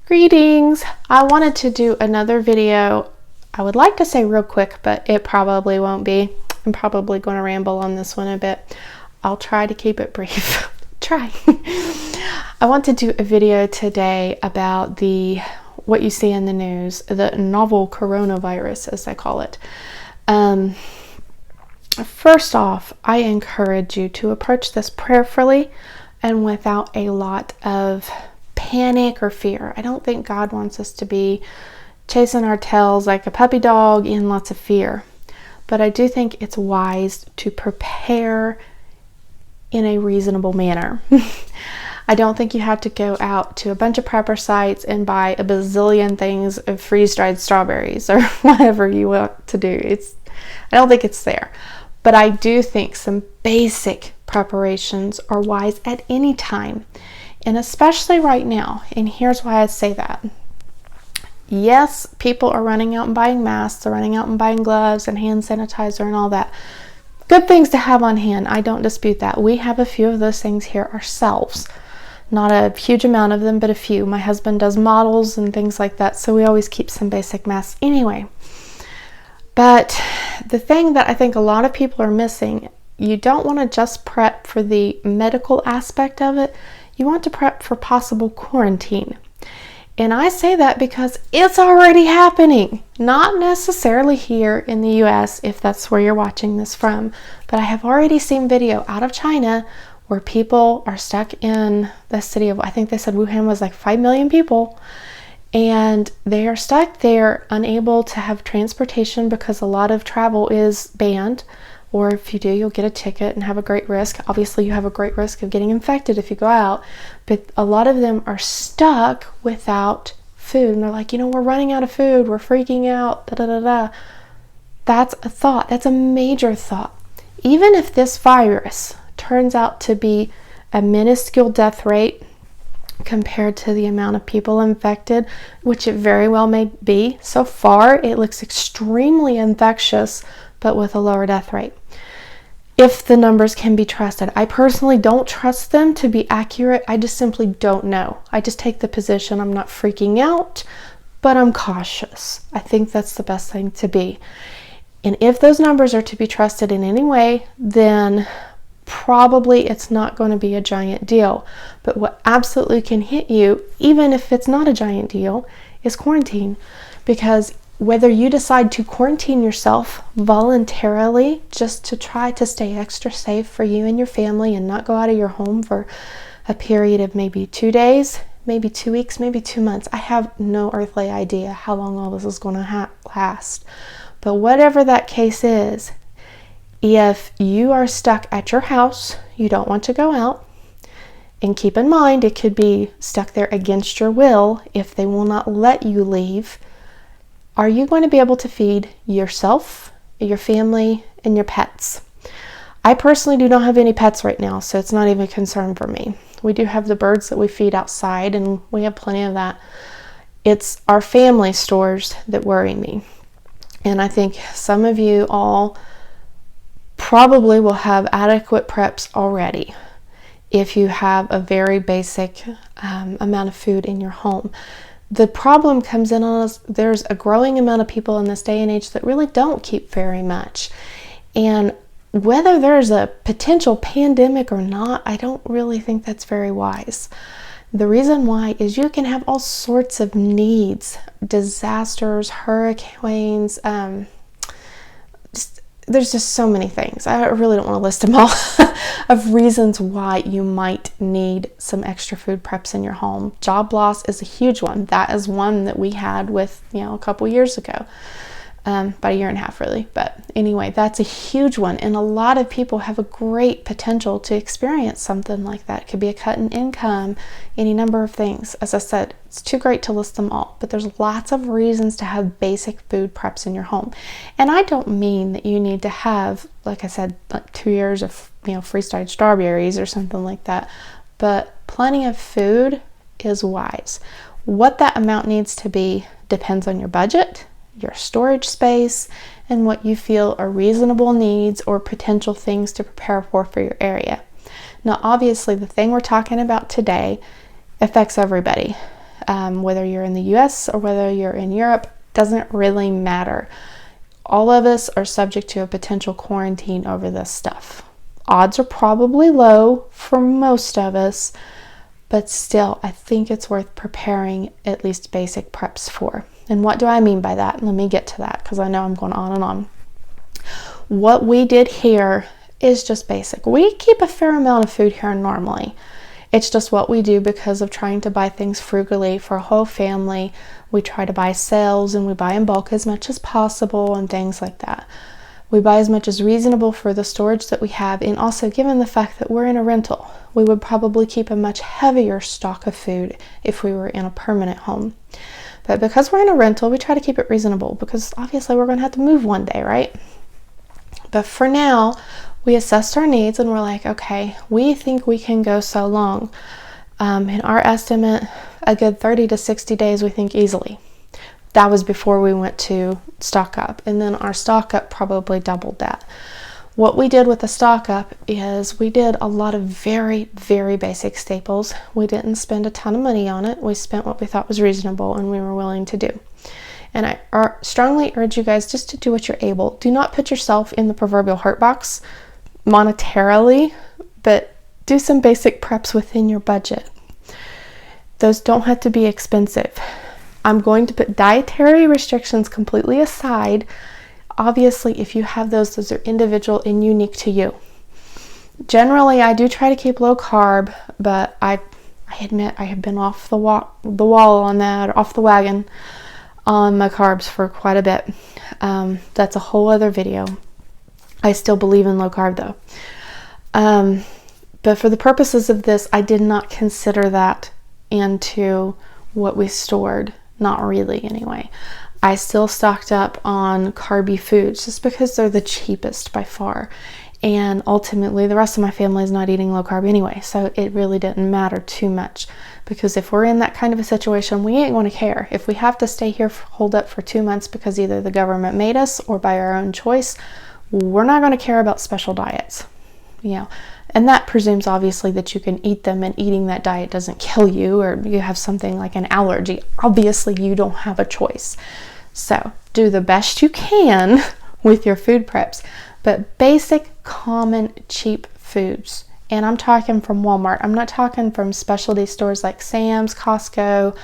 Greetings! I wanted to do another video. I would like to say real quick, but it probably won't be. I'm probably going to ramble on this one a bit. I'll try to keep it brief. Try. I want to do a video today about what you see in the news, the novel coronavirus, as they call it. First off, I encourage you to approach this prayerfully and without a lot of panic or fear. I don't think God wants us to be chasing our tails like a puppy dog in lots of fear. But I do think it's wise to prepare in a reasonable manner. I don't think you have to go out to a bunch of prepper sites and buy a bazillion things of freeze-dried strawberries or whatever you want to do. I don't think it's there. But I do think some basic preparations are wise at any time. And especially right now. And here's why I say that. Yes, people are running out and buying masks. They're running out and buying gloves and hand sanitizer and all that. Good things to have on hand. I don't dispute that. We have a few of those things here ourselves. Not a huge amount of them, but a few. My husband does models and things like that. So we always keep some basic masks anyway. But the thing that I think a lot of people are missing, you don't want to just prep for the medical aspect of it. You want to prep for possible quarantine. And I say that because it's already happening. Not necessarily here in the US, if that's where you're watching this from, but I have already seen video out of China where people are stuck in the city of, I think they said Wuhan was like 5 million people, and they are stuck there unable to have transportation because a lot of travel is banned. Or if you do, you'll get a ticket and have a great risk. Obviously, you have a great risk of getting infected if you go out. But a lot of them are stuck without food. And they're like, we're running out of food. We're freaking out. Da, da, da, da. That's a thought. That's a major thought. Even if this virus turns out to be a minuscule death rate compared to the amount of people infected, which it very well may be, so far it looks extremely infectious, but with a lower death rate. If the numbers can be trusted. I personally don't trust them to be accurate. I just simply don't know. I just take the position I'm not freaking out, but I'm cautious. I think that's the best thing to be. And if those numbers are to be trusted in any way, then probably it's not going to be a giant deal. But what absolutely can hit you, even if it's not a giant deal, is quarantine. Because whether you decide to quarantine yourself voluntarily just to try to stay extra safe for you and your family and not go out of your home for a period of maybe 2 days, maybe 2 weeks, maybe 2 months. I have no earthly idea how long all this is going to last. But whatever that case is, if you are stuck at your house, you don't want to go out, and keep in mind it could be stuck there against your will if they will not let you leave. Are you going to be able to feed yourself, your family, and your pets? I personally do not have any pets right now, so it's not even a concern for me. We do have the birds that we feed outside, and we have plenty of that. It's our family stores that worry me. And I think some of you all probably will have adequate preps already if you have a very basic amount of food in your home. The problem comes in on us, there's a growing amount of people in this day and age that really don't keep very much. And whether there's a potential pandemic or not, I don't really think that's very wise. The reason why is you can have all sorts of needs, disasters, hurricanes, there's just so many things. I really don't want to list them all of reasons why you might need some extra food preps in your home. Job loss is a huge one. That is one that we had with, a couple years ago. About a year and a half really. But anyway, that's a huge one. And a lot of people have a great potential to experience something like that. It could be a cut in income, any number of things. As I said, it's too great to list them all. But there's lots of reasons to have basic food preps in your home. And I don't mean that you need to have, like I said, like 2 years of, freeze-dried strawberries or something like that. But plenty of food is wise. What that amount needs to be depends on your budget, your storage space, and what you feel are reasonable needs or potential things to prepare for your area. Now, obviously, the thing we're talking about today affects everybody. whether you're in the US or whether you're in Europe, doesn't really matter. All of us are subject to a potential quarantine over this stuff. Odds are probably low for most of us, but still, I think it's worth preparing at least basic preps for. And what do I mean by that? Let me get to that, because I know I'm going on and on. What we did here is just basic. We keep a fair amount of food here normally. It's just what we do because of trying to buy things frugally for a whole family. We try to buy sales and we buy in bulk as much as possible and things like that. We buy as much as reasonable for the storage that we have, and also given the fact that we're in a rental, we would probably keep a much heavier stock of food if we were in a permanent home. But because we're in a rental, we try to keep it reasonable because obviously we're going to have to move one day, right? But for now, we assessed our needs and we're like, okay, we think we can go so long. In our estimate, a good 30 to 60 days, we think easily. That was before we went to stock up. And then our stock up probably doubled that. What we did with the stock up is we did a lot of very, very basic staples. We didn't spend a ton of money on it. We spent what we thought was reasonable and we were willing to do. And I strongly urge you guys just to do what you're able. Do not put yourself in the proverbial hurt box monetarily, but do some basic preps within your budget. Those don't have to be expensive. I'm going to put dietary restrictions completely aside. Obviously, if you have those are individual and unique to you. Generally, I do try to keep low carb, but I admit I have been off the wall on that, or off the wagon on my carbs for quite a bit. That's a whole other video. I still believe in low carb though. But for the purposes of this, I did not consider that into what we stored. Not really anyway. I still stocked up on carby foods just because they're the cheapest by far. And ultimately, the rest of my family is not eating low carb anyway. So it really didn't matter too much. Because if we're in that kind of a situation, we ain't going to care. If we have to stay here, hold up for 2 months because either the government made us or by our own choice, we're not going to care about special diets. And that presumes obviously that you can eat them and eating that diet doesn't kill you or you have something like an allergy. Obviously, you don't have a choice. So do the best you can with your food preps, but basic, common, cheap foods. And I'm talking from Walmart. I'm not talking from specialty stores like Sam's, Costco,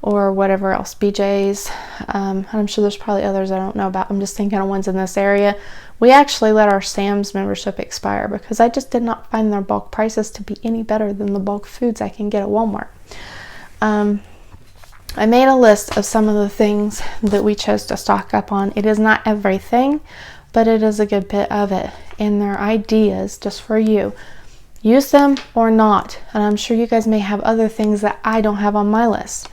or whatever else, BJ's. I'm sure there's probably others I don't know about. I'm just thinking of ones in this area. We actually let our Sam's membership expire because I just did not find their bulk prices to be any better than the bulk foods I can get at Walmart. I made a list of some of the things that we chose to stock up on. It is not everything, but it is a good bit of it. And they're ideas just for you. Use them or not. And I'm sure you guys may have other things that I don't have on my list.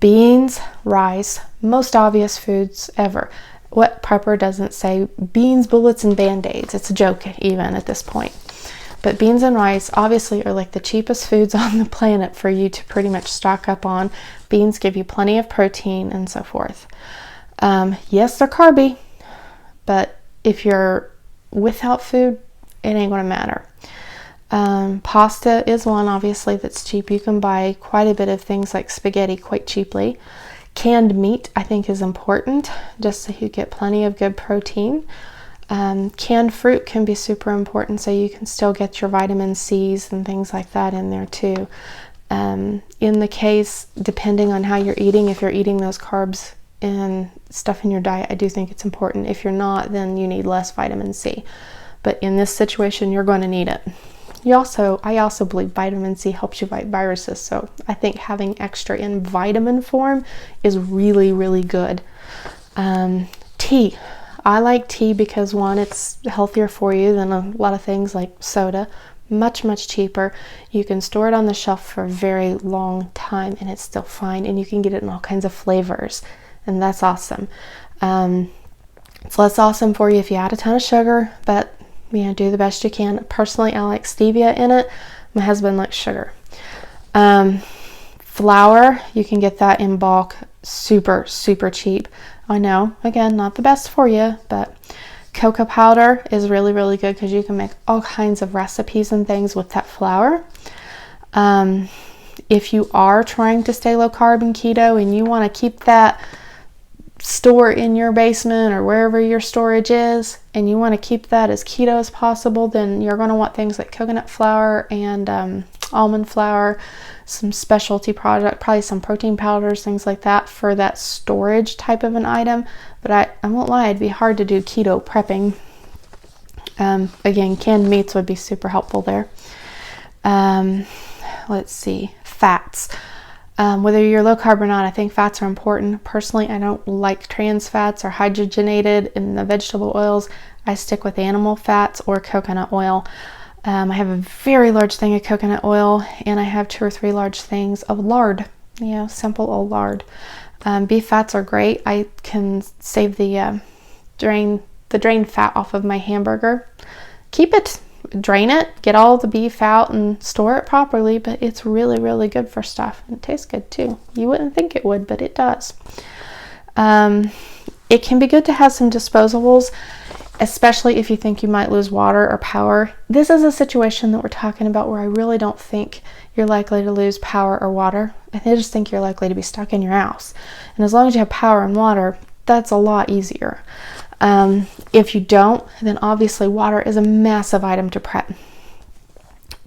Beans, rice, most obvious foods ever. What prepper doesn't say beans, bullets, and band-aids? It's a joke even at this point. But beans and rice obviously are like the cheapest foods on the planet for you to pretty much stock up on. Beans give you plenty of protein and so forth. Yes, they're carby, but if you're without food, it ain't going to matter. Pasta is one obviously that's cheap. You can buy quite a bit of things like spaghetti quite cheaply. Canned meat I think is important just so you get plenty of good protein. Canned fruit can be super important so you can still get your vitamin C's and things like that in there too. In the case, depending on how you're eating, if you're eating those carbs and stuff in your diet, I do think it's important. If you're not, then you need less vitamin C. But in this situation, you're going to need it. I also believe vitamin C helps you fight viruses, so I think having extra in vitamin form is really, really good. Tea. I like tea because one, it's healthier for you than a lot of things like soda. Much, much cheaper. You can store it on the shelf for a very long time and it's still fine, and you can get it in all kinds of flavors, and that's awesome. It's less awesome for you if you add a ton of sugar, but do the best you can. Personally, I like stevia in it. My husband likes sugar. Flour, you can get that in bulk, super, super cheap. I know, again, not the best for you, but cocoa powder is really, really good because you can make all kinds of recipes and things with that flour. If you are trying to stay low carb and keto and you want to keep that store in your basement or wherever your storage is, and you want to keep that as keto as possible, then you're going to want things like coconut flour and almond flour, some specialty product, probably some protein powders, things like that for that storage type of an item. But I won't lie, it'd be hard to do keto prepping. Again, canned meats would be super helpful there. Let's see, fats. Whether you're low carb or not, I think fats are important. Personally, I don't like trans fats or hydrogenated in the vegetable oils. I stick with animal fats or coconut oil. I have a very large thing of coconut oil, and I have 2 or 3 large things of lard, simple old lard. Beef fats are great. I can save the drained fat off of my hamburger. Keep it, drain it, get all the beef out and store it properly, but it's really, really good for stuff. It tastes good too. You wouldn't think it would, but it does. It can be good to have some disposables, especially if you think you might lose water or power. This is a situation that we're talking about where I really don't think you're likely to lose power or water. I just think you're likely to be stuck in your house. And as long as you have power and water, that's a lot easier. If you don't, then obviously water is a massive item to prep.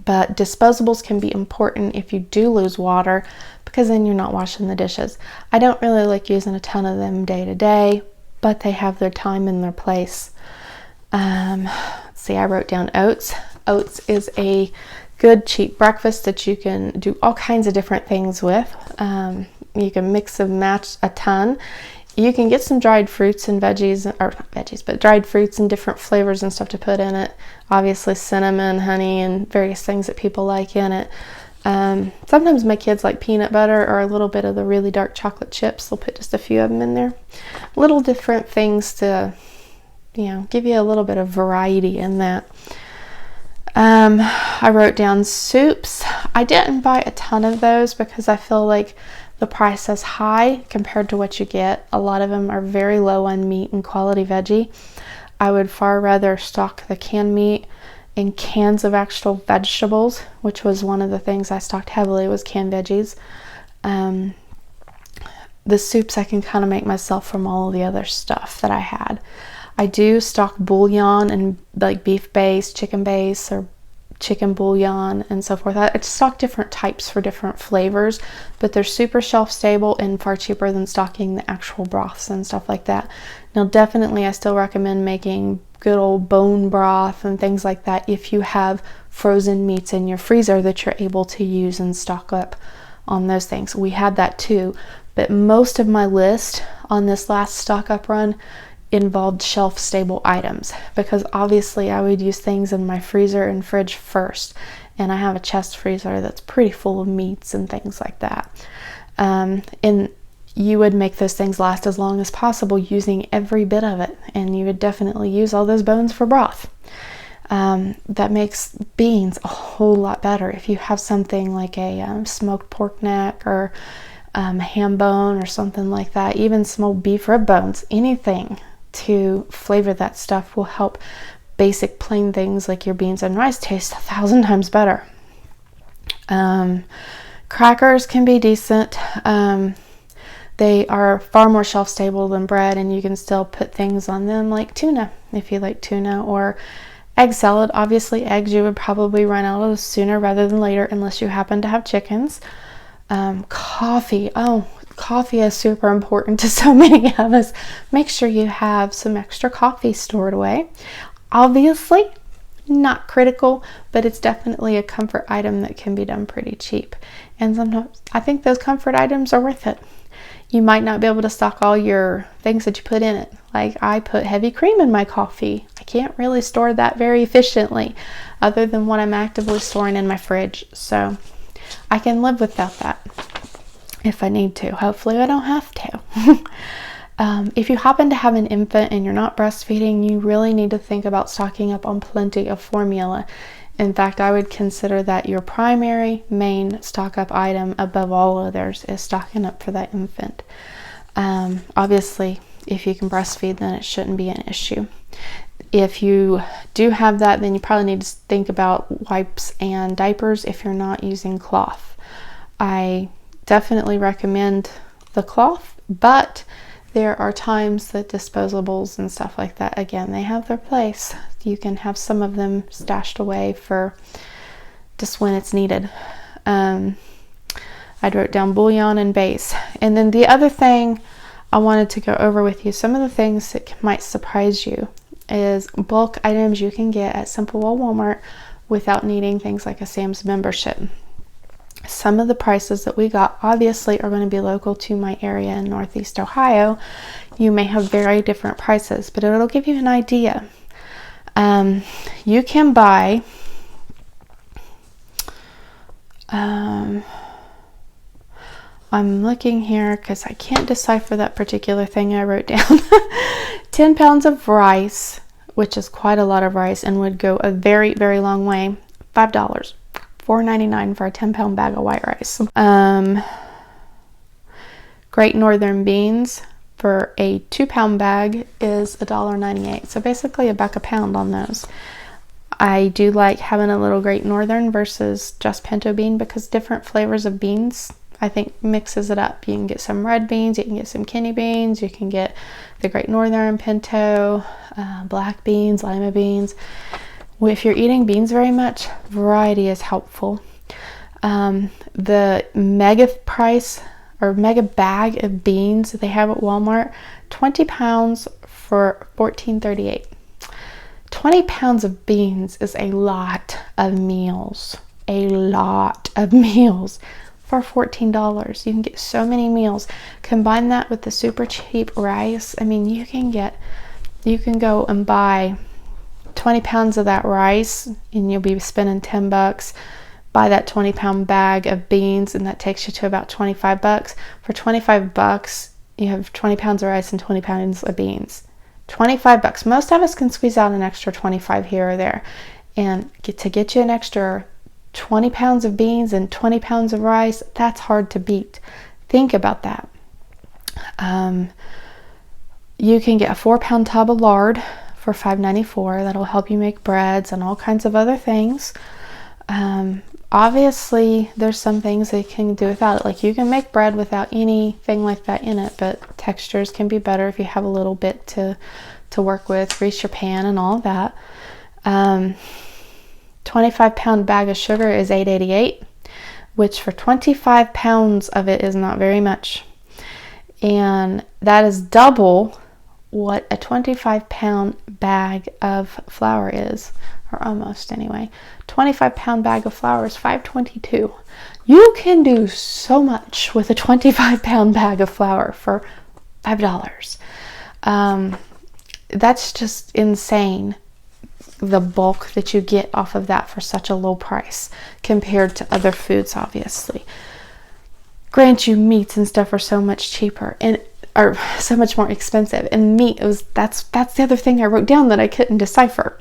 But disposables can be important if you do lose water, because then you're not washing the dishes. I don't really like using a ton of them day to day, but they have their time and their place. Let's see, I wrote down oats. Oats is a good cheap breakfast that you can do all kinds of different things with. You can mix and match a ton. You can get some dried fruits and veggies, or not veggies, but dried fruits and different flavors and stuff to put in it. Obviously cinnamon, honey, and various things that people like in it. Sometimes my kids like peanut butter or a little bit of the really dark chocolate chips. They'll put just a few of them in there. Little different things to, give you a little bit of variety in that. I wrote down soups. I didn't buy a ton of those because I feel like the price is high compared to what you get. A lot of them are very low on meat and quality veggie. I would far rather stock the canned meat and cans of actual vegetables, which was one of the things I stocked heavily, was canned veggies. The soups I can kind of make myself from all of the other stuff that I had. I do stock bouillon and like beef base, chicken base, or chicken bouillon and so forth. I stock different types for different flavors, but they're super shelf stable and far cheaper than stocking the actual broths and stuff like that. Now definitely I still recommend making good old bone broth and things like that if you have frozen meats in your freezer that you're able to use and stock up on those things. We had that too, but most of my list on this last stock up run involved shelf stable items, because obviously I would use things in my freezer and fridge first, and I have a chest freezer that's pretty full of meats and things like that. And you would make those things last as long as possible using every bit of it, and you would definitely use all those bones for broth. That makes beans a whole lot better. If you have something like a smoked pork neck or ham bone or something like that, even some old beef rib bones, anything to flavor that stuff will help basic plain things like your beans and rice taste 1,000 times better. Crackers can be decent. They are far more shelf stable than bread, and you can still put things on them like tuna if you like tuna, or egg salad. Obviously eggs you would probably run out of sooner rather than later unless you happen to have chickens. Coffee. Coffee is super important to so many of us. Make sure you have some extra coffee stored away. Obviously, not critical, but it's definitely a comfort item that can be done pretty cheap. And sometimes I think those comfort items are worth it. You might not be able to stock all your things that you put in it. Like I put heavy cream in my coffee. I can't really store that very efficiently other than what I'm actively storing in my fridge. So I can live without that if I need to. Hopefully I don't have to. If you happen to have an infant and you're not breastfeeding, you really need to think about stocking up on plenty of formula. In fact, I would consider that your primary main stock up item above all others is stocking up for that infant. Obviously, if you can breastfeed, then it shouldn't be an issue. If you do have that, then you probably need to think about wipes and diapers if you're not using cloth. I definitely recommend the cloth, but there are times that disposables and stuff like that, again, they have their place. You can have some of them stashed away for just when it's needed. I wrote down bouillon and base. And then the other thing I wanted to go over with you, some of the things that might surprise you, is bulk items you can get at Simple Well Walmart without needing things like a Sam's membership. Some of the prices that we got obviously are going to be local to my area in Northeast Ohio. You may have very different prices, but it'll give you an idea. You can buy I'm looking here because I can't decipher that particular thing I wrote down. 10 pounds of rice, which is quite a lot of rice and would go a very, very long way. $5, $4.99 for a 10-pound bag of white rice. Great Northern beans for a 2-pound bag is $1.98. So basically $1 a pound on those. I do like having a little Great Northern versus just pinto bean because different flavors of beans, I think, mixes it up. You can get some red beans, you can get some kidney beans, you can get the Great Northern, pinto, black beans, lima beans. If you're eating beans very much, variety is helpful. The mega price or mega bag of beans that they have at Walmart, 20 pounds for $14.38. 20 pounds of beans is a lot of meals. A lot of meals for $14. You can get so many meals. Combine that with the super cheap rice. I mean, you can go and buy 20 pounds of that rice and you'll be spending $10. Buy that 20-pound bag of beans and that takes you to about $25. For $25, you have 20 pounds of rice and 20 pounds of beans. $25. Most of us can squeeze out an extra 25 here or there. And to get you an extra 20 pounds of beans and 20 pounds of rice, that's hard to beat. Think about that. You can get a 4-pound tub of lard for $5.94. That'll help you make breads and all kinds of other things. Obviously, there's some things that you can do without it. Like you can make bread without anything like that in it, but textures can be better if you have a little bit to work with. Grease your pan and all of that. 25-pound bag of sugar is $8.88, which for 25 pounds of it is not very much. And that is double what a 25-pound bag of flour is, or almost anyway. 25-pound bag of flour is $5.22. You can do so much with a 25-pound bag of flour for $5. That's just insane, the bulk that you get off of that for such a low price compared to other foods, obviously. Grant you, meats and stuff are so much cheaper and are so much more expensive. And meat that's the other thing I wrote down that I couldn't decipher.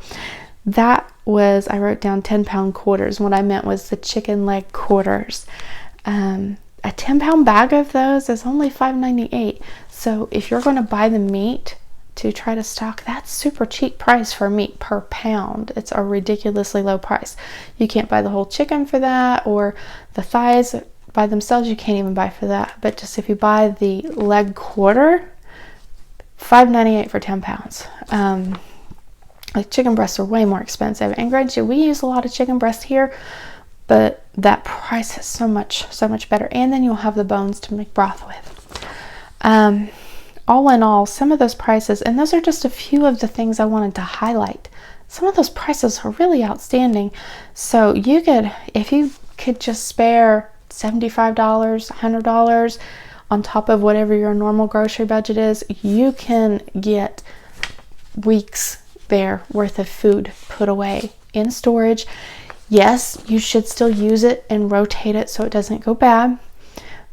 I wrote down 10-pound quarters. What I meant was the chicken leg quarters. A 10-pound bag of those is only $5.98. So if you're going to buy the meat to try to stock, that's super cheap price for meat per pound. It's a ridiculously low price. You can't buy the whole chicken for that, or the thighs by themselves you can't even buy for that. But just if you buy the leg quarter, $5.98 for 10 pounds. Like chicken breasts are way more expensive. And granted, we use a lot of chicken breast here, but that price is so much better. And then you'll have the bones to make broth with. All in all, some of those prices, and those are just a few of the things I wanted to highlight. Some of those prices are really outstanding. So if you could just spare $75, $100 on top of whatever your normal grocery budget is, you can get weeks there worth of food put away in storage. Yes, you should still use it and rotate it so it doesn't go bad,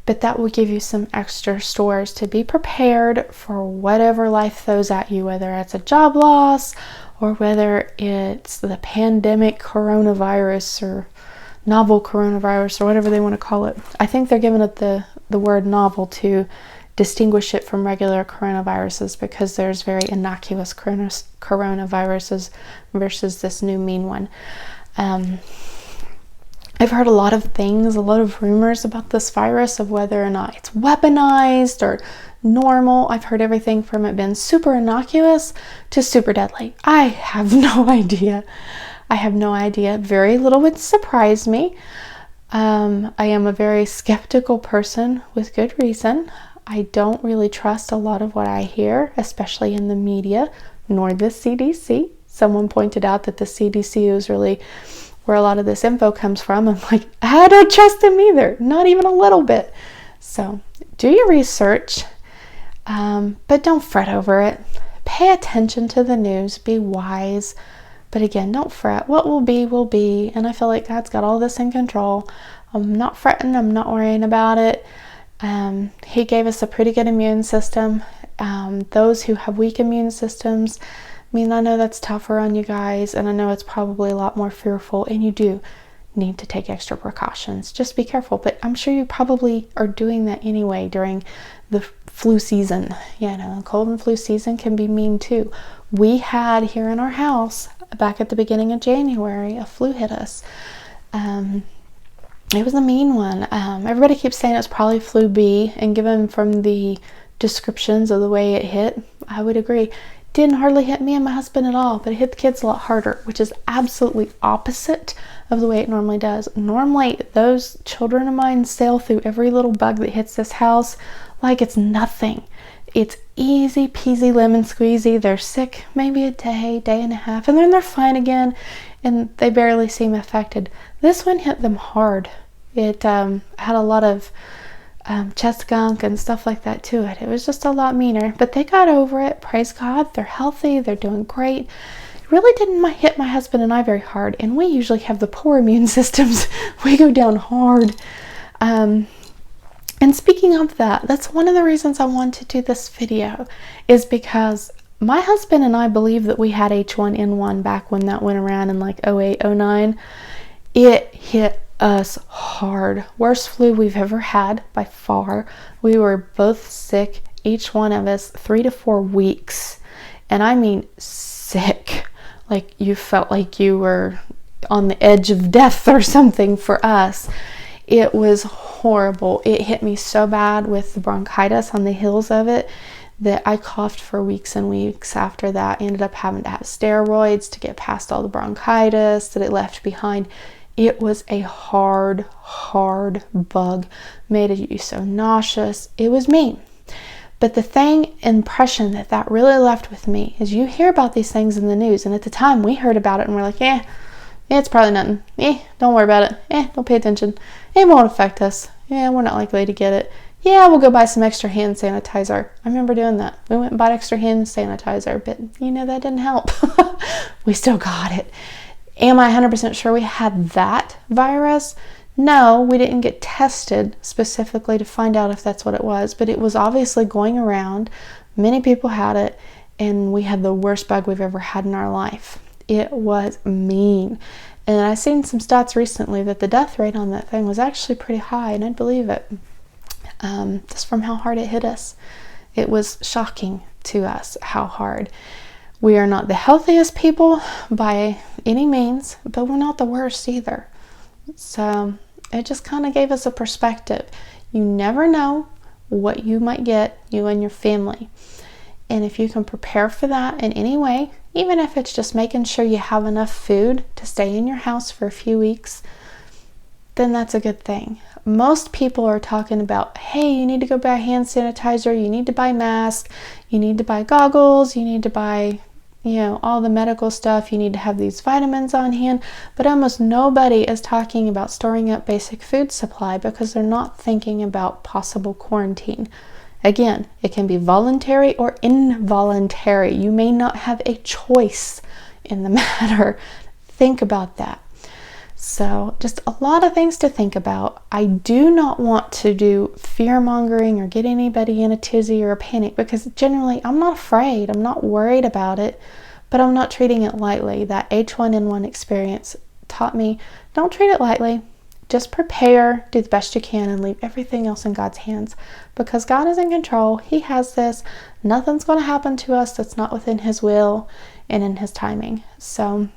but that will give you some extra stores to be prepared for whatever life throws at you, whether it's a job loss or whether it's the pandemic coronavirus or novel coronavirus or whatever they want to call it. I think they're giving it the word novel to distinguish it from regular coronaviruses because there's very innocuous coronaviruses versus this new mean one. I've heard a lot of things, a lot of rumors about this virus, of whether or not it's weaponized or normal. I've heard everything from it being super innocuous to super deadly. I have no idea. I have no idea. Very little would surprise me. I am a very skeptical person with good reason. I don't really trust a lot of what I hear, especially in the media, nor the CDC. Someone pointed out that the CDC is really where a lot of this info comes from. I'm like, I don't trust them either, not even a little bit. So do your research, but don't fret over it. Pay attention to the news, be wise, but again, don't fret. What will be, will be, and I feel like God's got all this in control. I'm not fretting, I'm not worrying about it. He gave us a pretty good immune system. Those who have weak immune systems, I mean, I know that's tougher on you guys, and I know it's probably a lot more fearful, and you do need to take extra precautions. Just be careful, but I'm sure you probably are doing that anyway during the flu season. Cold and flu season can be mean too. We had here in our house, back at the beginning of January, a flu hit us. It was a mean one. Everybody keeps saying it's probably flu B, and given from the descriptions of the way it hit, I would agree. Didn't hardly hit me and my husband at all, but it hit the kids a lot harder, which is absolutely opposite of the way it normally does. Normally, those children of mine sail through every little bug that hits this house like it's nothing. It's easy peasy lemon squeezy. They're sick maybe a day, day and a half, and then they're fine again, and they barely seem affected. This one hit them hard. It had a lot of chest gunk and stuff like that to it. It was just a lot meaner, but they got over it. Praise God, they're healthy, they're doing great. It really didn't hit my husband and I very hard, and we usually have the poor immune systems. We go down hard. And speaking of that, that's one of the reasons I want to do this video, is because my husband and I believe that we had H1N1 back when that went around in like 08, 09. It hit us hard. Worst flu we've ever had by far. We were both sick, each one of us 3 to 4 weeks, and I mean sick, like you felt like you were on the edge of death or something. For us, it was horrible. It hit me so bad with the bronchitis on the heels of it that I coughed for weeks and weeks after that. I ended up having to have steroids to get past all the bronchitis that it left behind. It was a hard bug. Made you so nauseous. It was mean. But the impression that really left with me is, you hear about these things in the news, and at the time we heard about it and we're like, it's probably nothing. Don't worry about it. Don't pay attention. It won't affect us. We're not likely to get it. We'll go buy some extra hand sanitizer. I remember doing that. We went and bought extra hand sanitizer, but that didn't help. We still got it. Am I 100% sure we had that virus? No, we didn't get tested specifically to find out if that's what it was, but it was obviously going around. Many people had it, and we had the worst bug we've ever had in our life. It was mean. And I've seen some stats recently that the death rate on that thing was actually pretty high, and I'd believe it. Just from how hard it hit us. It was shocking to us how hard. We are not the healthiest people by any means, but we're not the worst either. So it just kind of gave us a perspective. You never know what you might get, you and your family. And if you can prepare for that in any way, even if it's just making sure you have enough food to stay in your house for a few weeks, then that's a good thing. Most people are talking about, hey, you need to go buy hand sanitizer, you need to buy masks, you need to buy goggles, you need to buy, all the medical stuff, you need to have these vitamins on hand. But almost nobody is talking about storing up basic food supply, because they're not thinking about possible quarantine. Again, it can be voluntary or involuntary. You may not have a choice in the matter. Think about that. So just a lot of things to think about. I do not want to do fear mongering or get anybody in a tizzy or a panic, because generally I'm not afraid. I'm not worried about it, but I'm not treating it lightly. That H1N1 experience taught me, don't treat it lightly. Just prepare, do the best you can, and leave everything else in God's hands, because God is in control. He has this. Nothing's going to happen to us that's not within His will and in His timing. So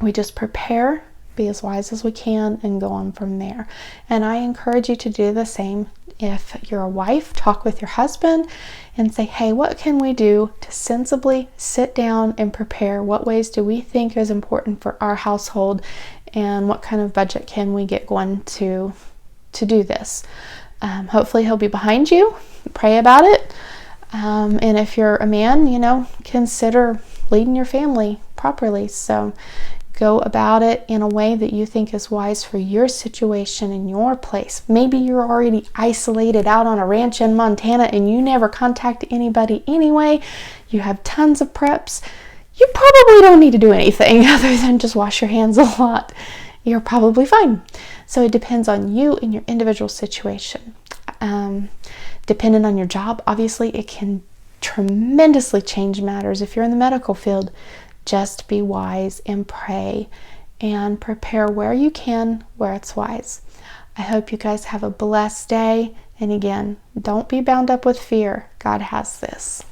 we just prepare, be as wise as we can, and go on from there. And I encourage you to do the same. If you're a wife, talk with your husband and say, hey, what can we do to sensibly sit down and prepare? What ways do we think is important for our household? And what kind of budget can we get going to do this? Hopefully he'll be behind you. Pray about it. And if you're a man, consider leading your family properly. So go about it in a way that you think is wise for your situation and your place. Maybe you're already isolated out on a ranch in Montana and you never contact anybody anyway. You have tons of preps. You probably don't need to do anything other than just wash your hands a lot. You're probably fine. So it depends on you and your individual situation. Depending on your job, obviously, it can tremendously change matters. If you're in the medical field, just be wise and pray and prepare where you can, where it's wise. I hope you guys have a blessed day. And again, don't be bound up with fear. God has this.